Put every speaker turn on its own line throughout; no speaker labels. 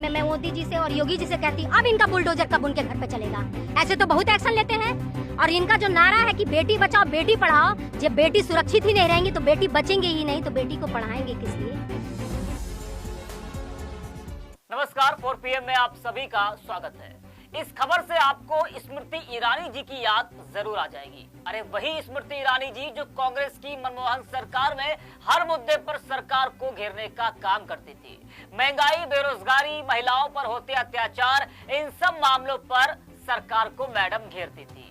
मैं मोदी जी से और योगी जी से कहती अब इनका बुलडोजर कब उनके घर पे चलेगा। ऐसे तो बहुत एक्शन लेते हैं और इनका जो नारा है कि बेटी बचाओ बेटी पढ़ाओ, जब बेटी सुरक्षित ही नहीं रहेंगी तो बेटी बचेंगे ही नहीं, तो बेटी को पढ़ाएंगे किस लिए।
नमस्कार, 4 PM में आप सभी का स्वागत है। इस खबर से आपको स्मृति ईरानी जी की याद जरूर आ जाएगी। अरे वही स्मृति ईरानी जी जो कांग्रेस की मनमोहन सरकार में हर मुद्दे पर सरकार को घेरने का काम करती थी। महंगाई, बेरोजगारी, महिलाओं पर होते अत्याचार, इन सब मामलों पर सरकार को मैडम घेरती थी।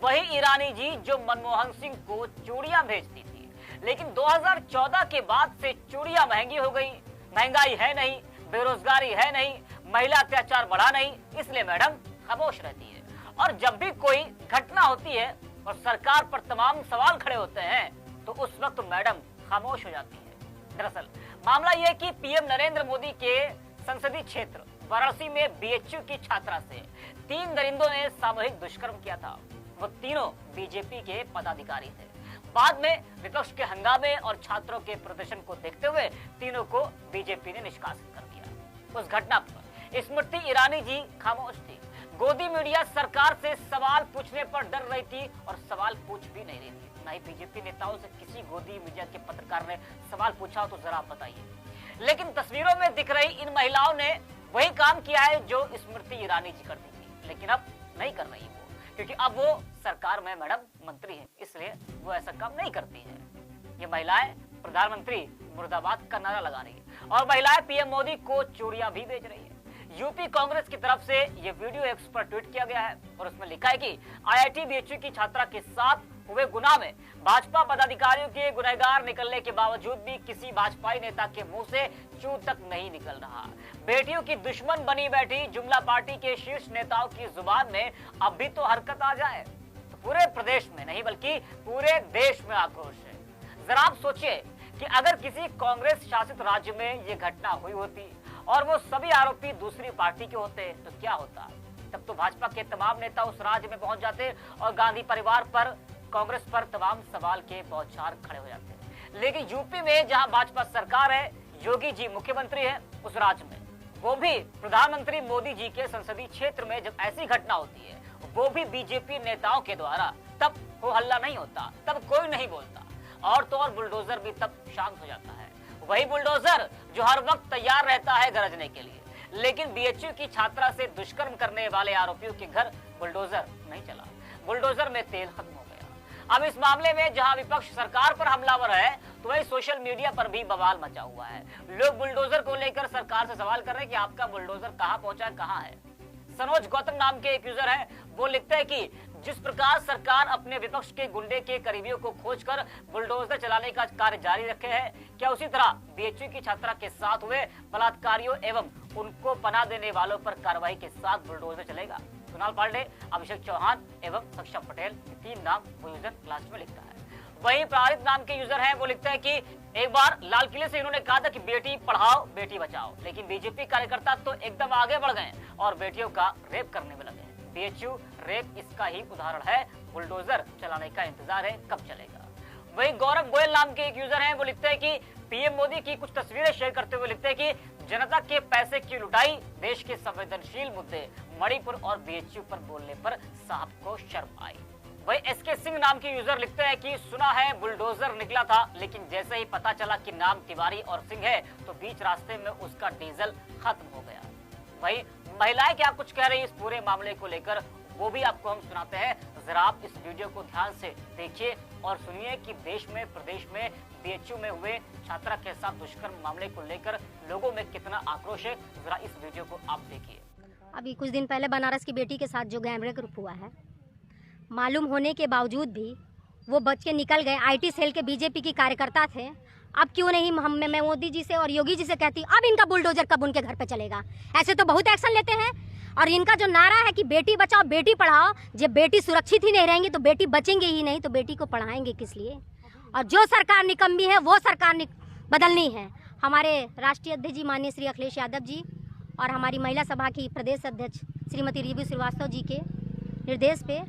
वही ईरानी जी जो मनमोहन सिंह को चूड़ियां भेजती थी। लेकिन 2014 के बाद से चूड़ियां महंगी हो गई, महंगाई है नहीं, बेरोजगारी है नहीं, महिला अत्याचार बढ़ा नहीं, इसलिए मैडम खामोश रहती है। और जब भी कोई घटना होती है और सरकार पर तमाम सवाल खड़े होते हैं तो उस वक्त मैडम खामोश हो जाती है। दरअसल मामला यह कि पीएम नरेंद्र मोदी के संसदीय क्षेत्र वाराणसी में बीएचयू की छात्रा से 3 दरिंदों ने सामूहिक दुष्कर्म किया था। वो तीनों बीजेपी के पदाधिकारी थे। बाद में विपक्ष के हंगामे और छात्रों के प्रदर्शन को देखते हुए तीनों को बीजेपी ने निष्कासित कर दिया। उस घटना पर स्मृति ईरानी जी खामोश थी। गोदी मीडिया सरकार से सवाल पूछने पर डर रही थी और सवाल पूछ भी नहीं रही थी। न ही बीजेपी नेताओं से किसी गोदी मीडिया के पत्रकार ने सवाल पूछा हो तो जरा आप बताइए। लेकिन तस्वीरों में दिख रही इन महिलाओं ने वही काम किया है जो स्मृति ईरानी जी करती थी, लेकिन अब नहीं कर रही वो, क्योंकि अब वो सरकार में मैडम मंत्री है, इसलिए वो ऐसा काम नहीं करती है। ये महिलाएं प्रधानमंत्री मुर्दाबाद का नारा लगा रही है और महिलाएं पीएम मोदी को चूड़ियां भी बेच रही है। यूपी कांग्रेस की तरफ से ये वीडियो एक्स पर ट्वीट किया गया है और उसमें लिखा है कि आईआईटी बीएचयू की छात्रा के साथ हुए गुनाह में भाजपा पदाधिकारियों के गुनहगार निकलने के बावजूद भी किसी भाजपाई नेता के मुंह से चू तक नहीं निकल रहा। बेटियों की दुश्मन बनी बैठी जुमला पार्टी के शीर्ष नेताओं की जुबान में अब भी तो हरकत आ जाए तो पूरे प्रदेश में नहीं बल्कि पूरे देश में आक्रोश है। जरा आप सोचिए कि अगर किसी कांग्रेस शासित राज्य में ये घटना हुई होती और वो सभी आरोपी दूसरी पार्टी के होते तो क्या होता। तब तो भाजपा के तमाम नेता उस राज्य में पहुंच जाते और गांधी परिवार पर, कांग्रेस पर तमाम सवाल के बौछार खड़े हो जाते। लेकिन यूपी में जहां भाजपा सरकार है, योगी जी मुख्यमंत्री है, उस राज्य में वो भी प्रधानमंत्री मोदी जी के संसदीय क्षेत्र में जब ऐसी घटना होती है, वो भी बीजेपी नेताओं के द्वारा, तब हो हल्ला नहीं होता, तब कोई नहीं बोलता और तो और बुलडोजर भी तब शांत हो जाता है। वही बुलडोजर जो हर वक्त तैयार रहता है गरजने के लिए। लेकिन बीएचयू की छात्रा से दुष्कर्म करने वाले आरोपियों के घर बुलडोजर नहीं चला, बुलडोजर में तेल खत्म हो गया। अब इस मामले में जहां विपक्ष सरकार पर हमलावर है तो वही सोशल मीडिया पर भी बवाल मचा हुआ है। लोग बुलडोजर को लेकर सरकार से सवाल कर रहे हैं कि आपका बुलडोजर कहां पहुंचा, कहां है। सनोज गौतम नाम के एक यूजर है, वो लिखते हैं कि जिस प्रकार सरकार अपने विपक्ष के गुंडे के करीबियों को खोजकर बुलडोजर चलाने का कार्य जारी रखे है, क्या उसी तरह बीएचयू की छात्रा के साथ हुए बलात्कारियों एवं उनको पनाह देने वालों पर कार्रवाई के साथ बुलडोजर चलेगा। कुणाल पांडे, अभिषेक चौहान एवं सक्षम पटेल, 3 नाम वो यूजर लास्ट में लिखता है। वहीं प्रारित नाम के यूजर हैं, वो लिखता है कि एक बार लाल किले से इन्होंने कहा था कि बेटी पढ़ाओ बेटी बचाओ, लेकिन बीजेपी कार्यकर्ता तो एकदम आगे बढ़ गए और बेटियों का रेप करने में लगे। बीएचयू रेप इसका ही उदाहरण है। बुलडोजर चलाने का इंतजार है, कब चलेगा। वहीं गौरव गोयल नाम के एक यूजर हैं, वो लिखते हैं कि पीएम मोदी की कुछ तस्वीरें शेयर करते हुए लिखते हैं कि जनता के पैसे की लुटाई, देश के संवेदनशील मुद्दे, मणिपुर और बीएचयू पर बोलने पर साहब को शर्म आई। वही एसके सिंह नाम के यूजर लिखते हैं कि सुना है बुलडोजर निकला था, लेकिन जैसे ही पता चला कि नाम तिवारी और सिंह है तो बीच रास्ते में उसका डीजल खत्म हो गया। वही महिलाएं क्या कुछ कह रही है इस पूरे मामले को लेकर, वो भी आपको हम सुनाते हैं। जरा आप इस वीडियो को ध्यान से देखिए और सुनिए कि देश में, प्रदेश में बीएचयू में हुए छात्रा के साथ दुष्कर्म मामले को लेकर लोगों में कितना आक्रोश है। जरा इस वीडियो को आप देखिए।
अभी कुछ दिन पहले बनारस की बेटी के साथ जो गैंगरेप हुआ है, मालूम होने के बावजूद भी वो बच के निकल गए। आईटी सेल के बीजेपी की कार्यकर्ता थे। अब क्यों नहीं मैं मोदी जी से और योगी जी से कहती अब इनका बुलडोजर कब उनके घर पे चलेगा। ऐसे तो बहुत एक्शन लेते हैं और इनका जो नारा है कि बेटी बचाओ बेटी पढ़ाओ, जब बेटी सुरक्षित ही नहीं रहेंगी तो बेटी बचेंगे ही नहीं, तो बेटी को पढ़ाएंगे किस लिए। और जो सरकार निकम्मी है वो सरकार बदलनी है। हमारे राष्ट्रीय अध्यक्ष जी माननीय श्री अखिलेश यादव जी और हमारी महिला सभा की प्रदेश अध्यक्ष श्रीमती रिवि श्रीवास्तव जी के निर्देश पे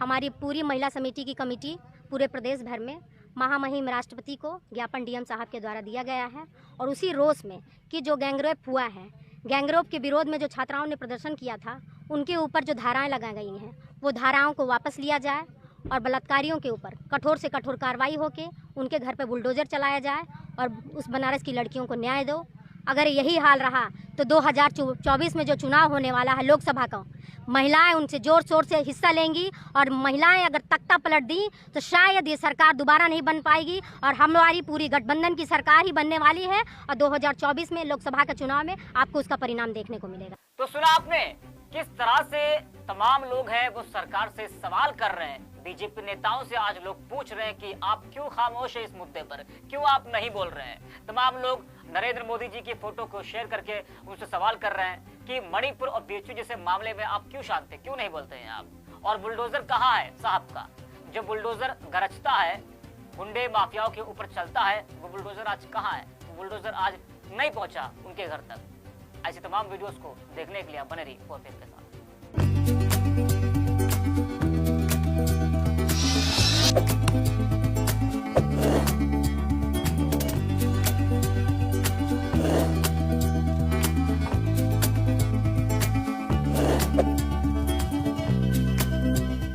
हमारी पूरी महिला समिति की कमेटी पूरे प्रदेश भर में महामहिम राष्ट्रपति को ज्ञापन डीएम साहब के द्वारा दिया गया है। और उसी रोष में कि जो गैंगरेप हुआ है, गैंगरेप के विरोध में जो छात्राओं ने प्रदर्शन किया था, उनके ऊपर जो धाराएं लगाई गई हैं, वो धाराओं को वापस लिया जाए और बलात्कारियों के ऊपर कठोर से कठोर कार्रवाई होके उनके घर पे बुलडोजर चलाया जाए और उस बनारस की लड़कियों को न्याय दो। अगर यही हाल रहा तो 2024 में जो चुनाव होने वाला है लोकसभा का, महिलाएं उनसे जोर शोर से हिस्सा लेंगी और महिलाएं अगर तख्ता पलट दी तो शायद ये सरकार दोबारा नहीं बन पाएगी और हमारी पूरी गठबंधन की सरकार ही बनने वाली है और 2024 में लोकसभा के चुनाव में आपको उसका परिणाम देखने को मिलेगा।
तो सुना आपने किस तरह से तमाम लोग हैं वो सरकार से सवाल कर रहे हैं। बीजेपी नेताओं से आज लोग पूछ रहे हैं कि आप क्यों खामोश है इस मुद्दे पर, क्यों आप नहीं बोल रहे हैं। तमाम लोग नरेंद्र मोदी जी की फोटो को शेयर करके उनसे सवाल कर रहे हैं कि मणिपुर और बीएचयू जैसे मामले में आप क्यों शांत हैं, क्यों नहीं बोलते हैं आप। और बुलडोजर कहाँ है साहब का, जो बुलडोजर गरजता है, गुंडे माफियाओं के ऊपर चलता है, वो बुलडोजर आज कहाँ है। वो बुलडोजर आज नहीं पहुंचा उनके घर तक। ऐसी तमाम वीडियोस को देखने के लिए आप बने रहिए 4PM के साथ।